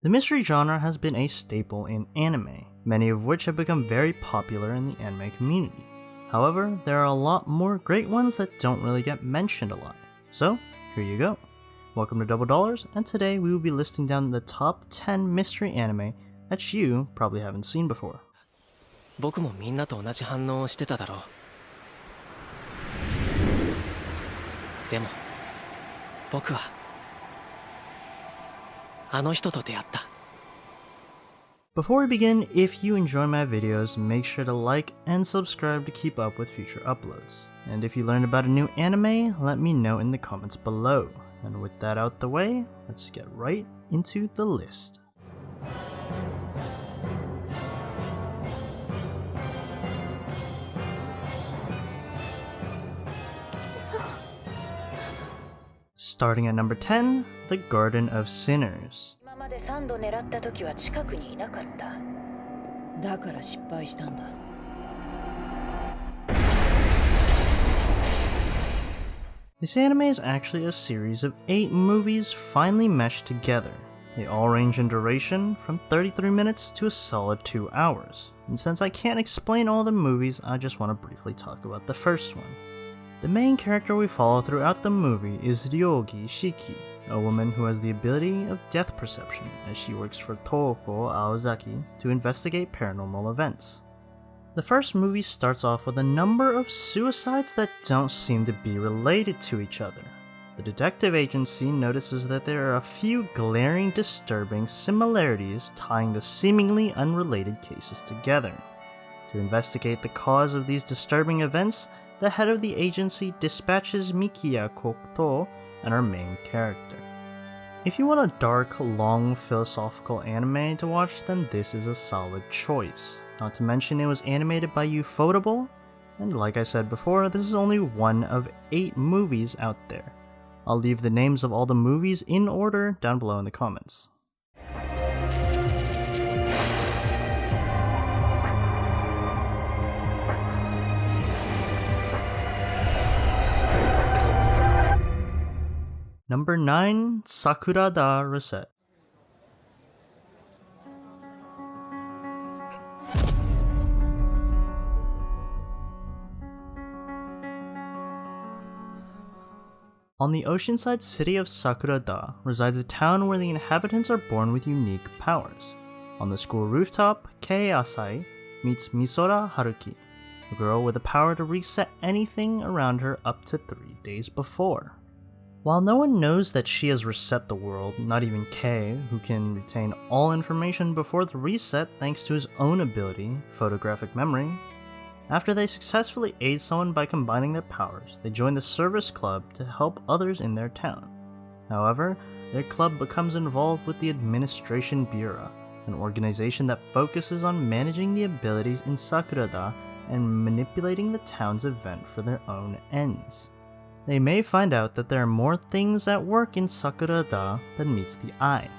The mystery genre has been a staple in anime, many of which have become very popular in the anime community. However, there are a lot more great ones that don't really get mentioned a lot. So, here you go. Welcome to DoubleDollars, and today we will be listing down the top 10 mystery anime that you probably haven't seen before. 僕もみんなと同じ反応をしてただろう。でも、僕はあの人と出会った。 Before we begin, if you enjoy my videos, make sure to like and subscribe to keep up with future uploads. And if you learned about a new anime, let me know in the comments below. And with that out the way, let's get right into the list. Starting at number 10, The Garden of Sinners. 今まで3度狙った時は近くにいなかった。だから失敗したんだ。 This anime is actually a series of 8 movies finally meshed together. They all range in duration from 33 minutes to a solid 2 hours. And since I can't explain all the movies, I just want to briefly talk about the first one. The main character we follow throughout the movie is Ryogi Shiki, a woman who has the ability of death perception as she works for Toko Aozaki to investigate paranormal events. The first movie starts off with a number of suicides that don't seem to be related to each other. The detective agency notices that there are a few glaring, disturbing similarities tying the seemingly unrelated cases together. To investigate the cause of these disturbing events, the head of the agency dispatches Mikiya Kokuto and our main character. If you want a dark, long, philosophical anime to watch, then this is a solid choice. Not to mention it was animated by Ufotable, and like I said before, this is only one of 8 movies out there. I'll leave the names of all the movies in order down below in the comments. Number 9, Sakurada Reset. On the oceanside city of Sakurada resides a town where the inhabitants are born with unique powers. On the school rooftop, Kei Asai meets Misora Haruki, a girl with the power to reset anything around her up to 3 days before. While no one knows that she has reset the world, not even Kei, who can retain all information before the reset thanks to his own ability, photographic memory, after they successfully aid someone by combining their powers, they join the service club to help others in their town. However, their club becomes involved with the Administration Bureau, an organization that focuses on managing the abilities in Sakurada and manipulating the town's event for their own ends. They may find out that there are more things at work in Sakurada than meets the eye.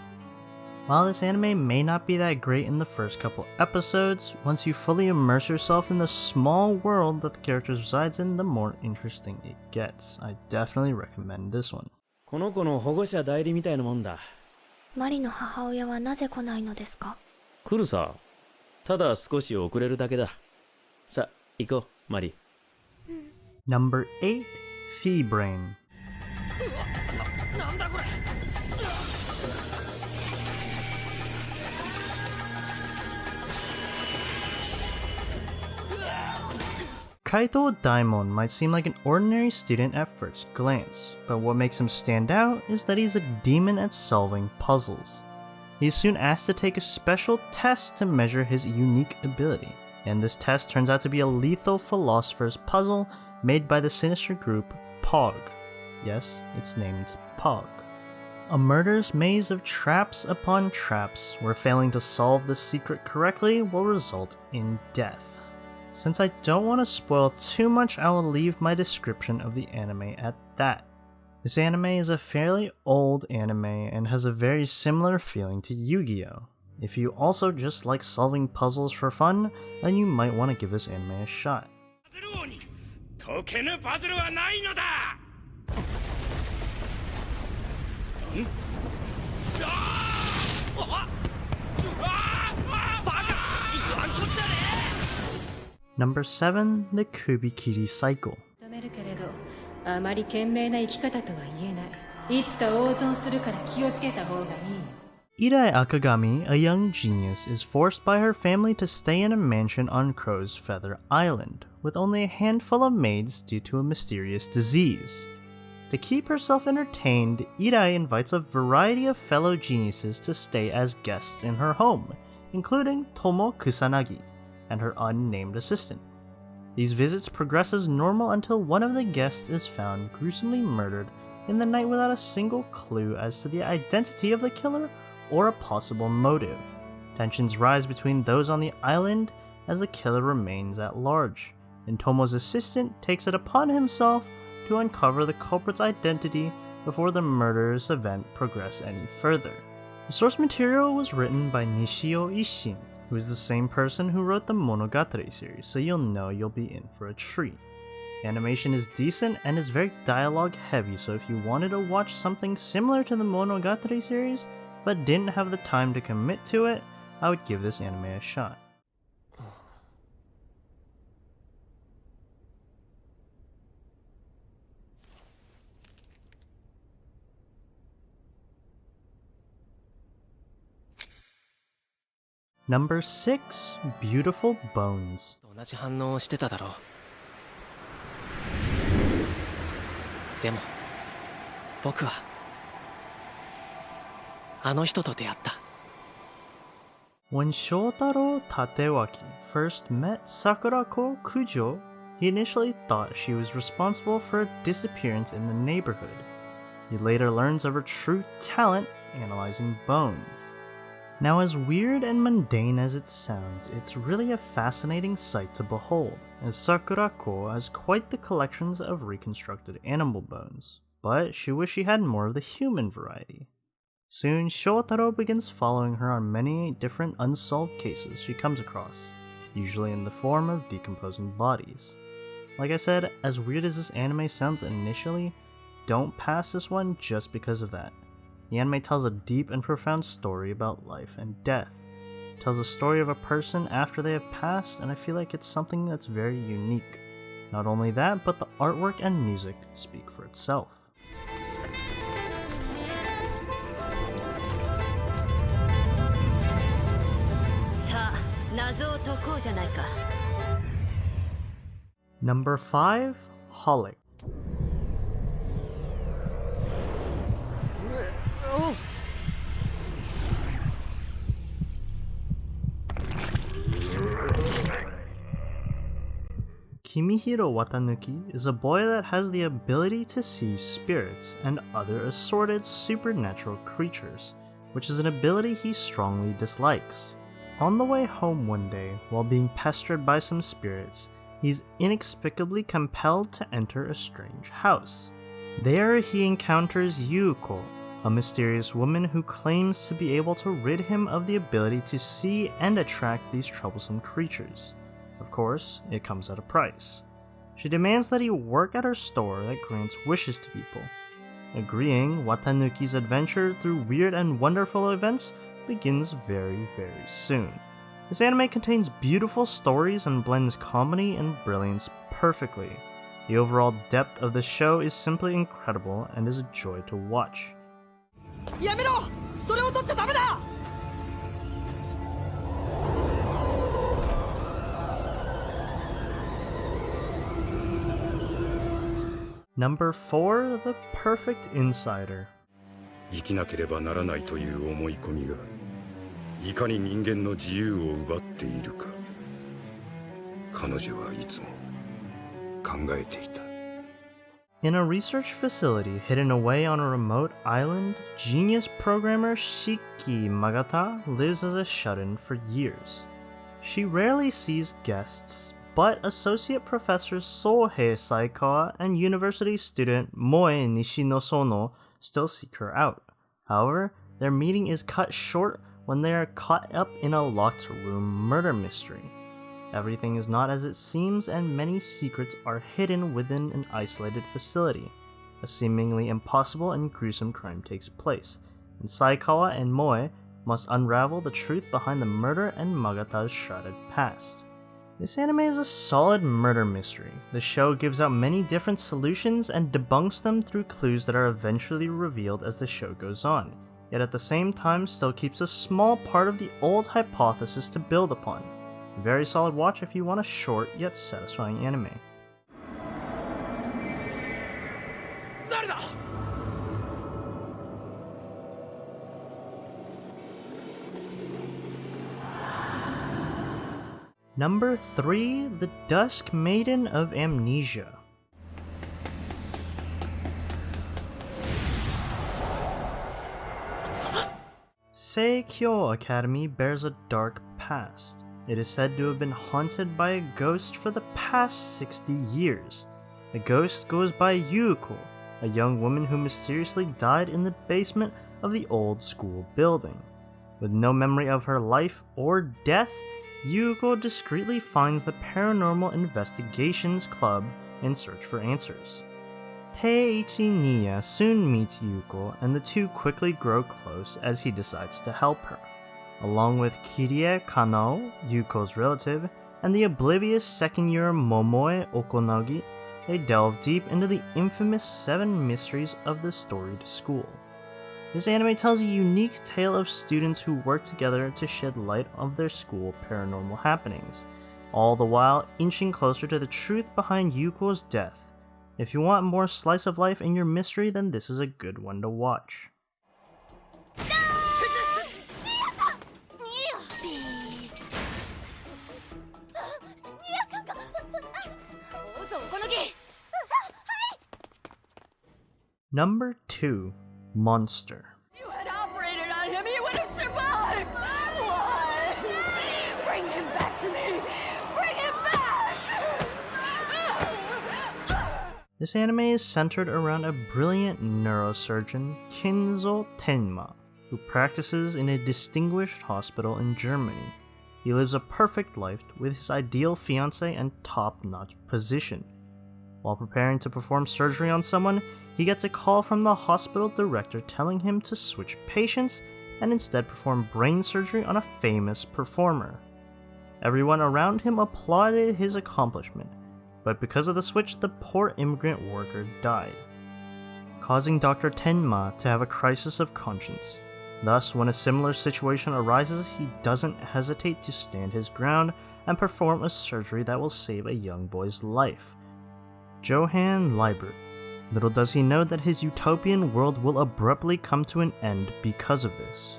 While this anime may not be that great in the first couple episodes, once you fully immerse yourself in the small world that the characters resides in, the more interesting it gets. I definitely recommend this one. この子の保護者代理みたいなもんだ。マリの母親はなぜ来ないのですか？来るさ。ただ少し遅れるだけだ。さ、行こう、マリ。Number 8, Phi Brain. なんだこれ。 Kaito Daimon might seem like an ordinary student at first glance, but what makes him stand out is that he's a demon at solving puzzles. He is soon asked to take a special test to measure his unique ability, and this test turns out to be a lethal philosopher's puzzle made by the sinister group POG. Yes, it's named POG. A murderous maze of traps upon traps where failing to solve the secret correctly will result in death. Since I don't want to spoil too much, I will leave my description of the anime at that. This anime is a fairly old anime and has a very similar feeling to Yu-Gi-Oh! If you also just like solving puzzles for fun, then you might want to give this anime a shot. Number 7, the Kubikiri Cycle. 認めるけれど、あまり賢明な生き方とは言えない。いつか大損するから気をつけた方がいいよ。Irai Akagami, a young genius, is forced by her family to stay in a mansion on Crow's Feather Island, with only a handful of maids due to a mysterious disease. To keep herself entertained, Irai invites a variety of fellow geniuses to stay as guests in her home, including Tomo Kusanagi and her unnamed assistant. These visits progress as normal until one of the guests is found gruesomely murdered in the night without a single clue as to the identity of the killer or a possible motive. Tensions rise between those on the island as the killer remains at large, and Tomo's assistant takes it upon himself to uncover the culprit's identity before the murderous event progress any further. The source material was written by Nishio Ishin, who is the same person who wrote the Monogatari series, so you'll know you'll be in for a treat. The animation is decent and is very dialogue heavy, so if you wanted to watch something similar to the Monogatari series, but didn't have the time to commit to it, I would give this anime a shot. Number 6, Beautiful Bones. 同じ反応をしてただろう。でも僕はあの人と出会った。When Shotaro Tatewaki first met Sakurako Kujo, he initially thought she was responsible for a disappearance in the neighborhood. He later learns of her true talent, analyzing bones. Now, as weird and mundane as it sounds, it's really a fascinating sight to behold, as Sakurako has quite the collections of reconstructed animal bones, but she wished she had more of the human variety. Soon, Shotaro begins following her on many different unsolved cases she comes across, usually in the form of decomposing bodies. Like I said, as weird as this anime sounds initially, don't pass this one just because of that. The anime tells a deep and profound story about life and death. It tells a story of a person after they have passed, and I feel like it's something that's very unique. Not only that, but the artwork and music speak for itself. Number 5, Holic. Kimihiro Watanuki is a boy that has the ability to see spirits and other assorted supernatural creatures, which is an ability he strongly dislikes. On the way home one day, while being pestered by some spirits, he's inexplicably compelled to enter a strange house. There he encounters Yuko, a mysterious woman who claims to be able to rid him of the ability to see and attract these troublesome creatures. Of course, it comes at a price. She demands that he work at her store that grants wishes to people. Agreeing, Watanuki's adventure through weird and wonderful events begins very, very soon. This anime contains beautiful stories and blends comedy and brilliance perfectly. The overall depth of the show is simply incredible and is a joy to watch. やめろ！それを取っちゃダメだ！ Number 4, The Perfect Insider. 生きなければならないという思い込みがいかに人間の自由を奪っているか彼女はいつも考えていた。 In a research facility hidden away on a remote island, genius programmer Shiki Magata lives as a shut-in for years. She rarely sees guests, but Associate Professor Sohei Saikawa and university student Moe Nishinosono still seek her out. However, their meeting is cut short when they are caught up in a locked room murder mystery. Everything is not as it seems, and many secrets are hidden within an isolated facility. A seemingly impossible and gruesome crime takes place, and Saikawa and Moe must unravel the truth behind the murder and Magata's shrouded past. This anime is a solid murder mystery. The show gives out many different solutions and debunks them through clues that are eventually revealed as the show goes on, yet at the same time still keeps a small part of the old hypothesis to build upon. A very solid watch if you want a short yet satisfying anime. Number 3, the Dusk Maiden of Amnesia. Seikyo Academy bears a dark past. It is said to have been haunted by a ghost for the past 60 years. The ghost goes by Yuko, a young woman who mysteriously died in the basement of the old school building. With no memory of her life or death, Yuko discreetly finds the Paranormal Investigations Club in search for answers. Teiichi Nia soon meets Yuko, and the two quickly grow close as he decides to help her. Along with Kirie Kanao, Yuko's relative, and the oblivious second-year Momoe Okonagi, they delve deep into the infamous 7 mysteries of the storied school. This anime tells a unique tale of students who work together to shed light on their school paranormal happenings, all the while inching closer to the truth behind Yuko's death. If you want more slice of life in your mystery, then this is a good one to watch. Number 2, Monster. You had operated on him, he would have survived! Why? Bring him back to me! Bring him back! This anime is centered around a brilliant neurosurgeon, Kinzo Tenma, who practices in a distinguished hospital in Germany. He lives a perfect life with his ideal fiancée and top-notch position. While preparing to perform surgery on someone, he gets a call from the hospital director telling him to switch patients and instead perform brain surgery on a famous performer. Everyone around him applauded his accomplishment, but because of the switch, the poor immigrant worker died, causing Dr. Tenma to have a crisis of conscience. Thus, when a similar situation arises, he doesn't hesitate to stand his ground and perform a surgery that will save a young boy's life. Johann Liebert. Little does he know that his utopian world will abruptly come to an end because of this.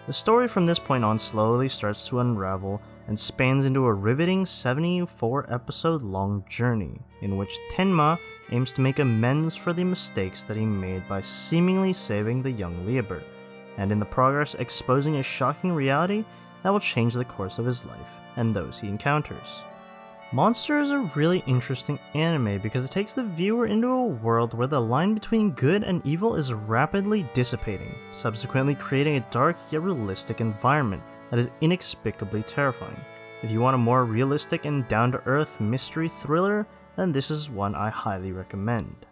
The story from this point on slowly starts to unravel and spans into a riveting 74-episode-long journey, in which Tenma aims to make amends for the mistakes that he made by seemingly saving the young Liebert, and in the progress exposing a shocking reality that will change the course of his life and those he encounters. Monster is a really interesting anime because it takes the viewer into a world where the line between good and evil is rapidly dissipating, subsequently creating a dark yet realistic environment that is inexplicably terrifying. If you want a more realistic and down-to-earth mystery thriller, then this is one I highly recommend.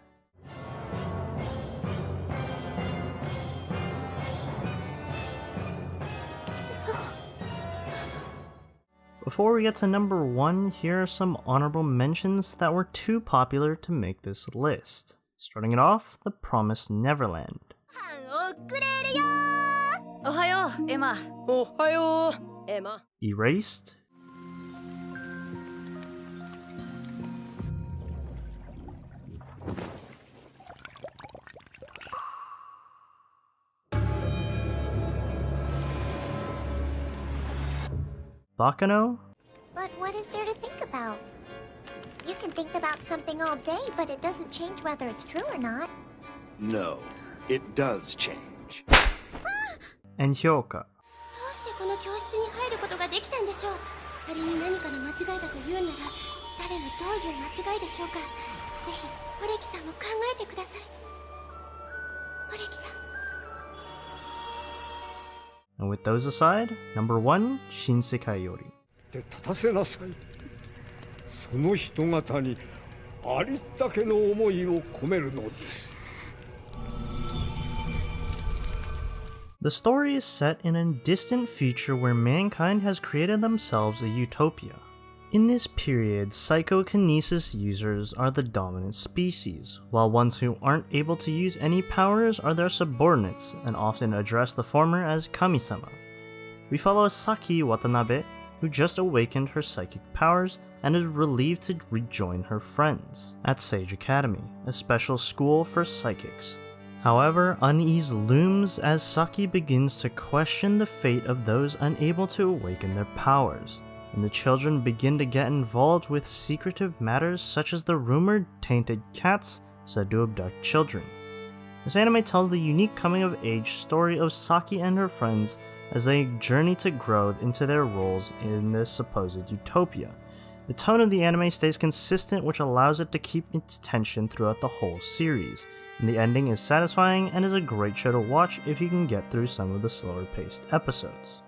Before we get to number 1, here are some honorable mentions that were too popular to make this list. Starting it off, The Promised Neverland. Erased. Bakano. But what is there to think about? You can think about something all day, but it doesn't change whether it's true or not. No, it does change. And Hyoka. どうしてこの教室に入ることができたんでしょう。仮に何かの間違いだと言うなら、誰のどういう間違いでしょうか。ぜひ、オレキさんも考えてください。オレキさん。And with those aside, number 1, Shinsekai Yori. 立たせなさい。その人方にありったけの思いを込めるのです。The story is set in a distant future where mankind has created themselves a utopia. In this period, psychokinesis users are the dominant species, while ones who aren't able to use any powers are their subordinates, and often address the former as kami-sama. We follow Saki Watanabe, who just awakened her psychic powers and is relieved to rejoin her friends at Sage Academy, a special school for psychics. However, unease looms as Saki begins to question the fate of those unable to awaken their powers, and the children begin to get involved with secretive matters such as the rumored tainted cats said to abduct children. This anime tells the unique coming-of-age story of Saki and her friends as they journey to grow into their roles in this supposed utopia. The tone of the anime stays consistent, which allows it to keep its tension throughout the whole series, and the ending is satisfying and is a great show to watch if you can get through some of the slower paced episodes.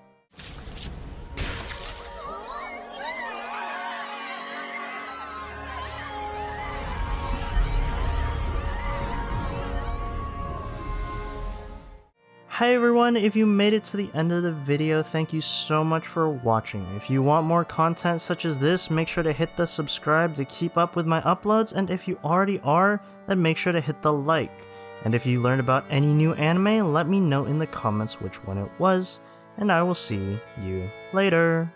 Hi everyone, if you made it to the end of the video, thank you so much for watching. If you want more content such as this, make sure to hit the subscribe to keep up with my uploads, and if you already are, then make sure to hit the like. And if you learned about any new anime, let me know in the comments which one it was, and I will see you later.